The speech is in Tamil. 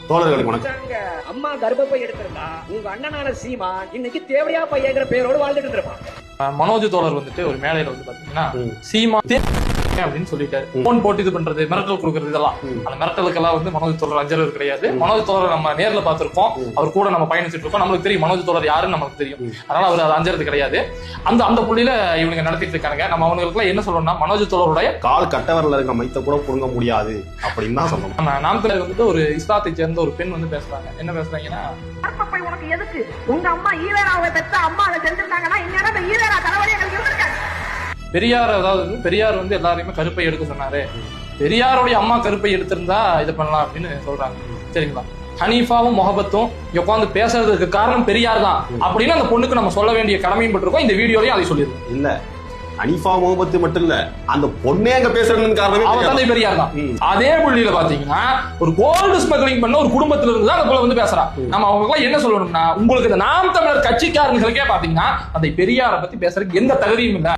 தோழர்களுக்கு வணக்கம். அம்மா கர்ப்பப்பை எடுத்திருந்தா உங்க அண்ணனான சீமான் இன்னைக்கு தேவையா பையங்கிற பேரோடு வாழ்ந்துட்டு இருப்பான். மனோஜ் தோழர் வந்துட்டு ஒரு மேடையில வந்து பாத்தீங்கன்னா சீமா அப்படின்னு சொல்லிட்டாரு. போன் போட்டு இது பண்றது, மிரட்டல் கொடுக்கறது, இதெல்லாம் அந்த மிரட்டலுக்கெல்லாம் வந்து மனோஜ் தோழர் அஞ்சலர் கிடையாது. மனோஜ் தோழர் நம்ம நேர்ல பார்த்திருக்கோம், அவர் கூட நம்ம பயணிச்சுட்டு இருக்கோம், நம்மளுக்கு தெரியும் மனோஜ் தோழர் யாருன்னு நமக்கு தெரியும். அதனால அவர் அதை அஞ்சறது கிடையாது. அந்த புள்ளியில இவங்க நடத்திட்டு இருக்காங்க. நம்ம அவங்களுக்கு எல்லாம் என்ன சொல்லணும்னா, மனோஜ் தோழருடைய கால் கட்டவரில் இருக்க மைத்த கூட புடுங்க முடியாது அப்படின்னு தான் சொல்லணும். நாம் தமிழர் வந்துட்டு ஒரு இஸ்லாத்தை சேர்ந்த ஒரு பெண் வந்து பேசுறாங்க. என்ன பேசுறாங்கன்னா, உனக்கு எதுக்கு உங்க அம்மா ஈவேராவை பெற்ற அம்மா அதை செஞ்சிருந்தாங்கன்னா இந்நேரம் ஈவேரா தலைவலி எங்களுக்கு இருந்திருக்காங்க. பெரியார், அதாவது பெரியார் வந்து எல்லாரையுமே கருப்பை எடுக்க சொன்னாரு. பெரியாருடைய அம்மா கருப்பை எடுத்திருந்தா இது பண்ணலாம் அப்படின்னு சொல்றாங்க. சரிங்களா? ஹனீஃபாவும் முகபத்தும் உட்காந்து பேசுறதுக்கு காரணம் பெரியார் தான் அப்படின்னு அந்த பொண்ணுக்கு நம்ம சொல்ல வேண்டிய கடமையும் பட்டிருக்கோம். இந்த வீடியோலயும் அதை சொல்லிருக்கோம். இல்ல, ஹனீஃபா முகபத்து மட்டும் இல்ல, அந்த பொண்ணே அங்க பேசுறதுக்கு காரணமே அவன் தந்தை பெரியார் தான். அதே புள்ளியில பாத்தீங்கன்னா ஒரு கோல்டு ஸ்மக்லிங் பண்ண ஒரு குடும்பத்துல இருந்து அந்த போல வந்து பேசுறான். நம்ம அவங்க என்ன சொல்லணும்னா, உங்களுக்கு இந்த நாம் தமிழர் கட்சிக்காரங்களுக்கே பாத்தீங்கன்னா அந்த பெரியாரை பத்தி பேசுறதுக்கு எந்த தகுதியும் இல்லை.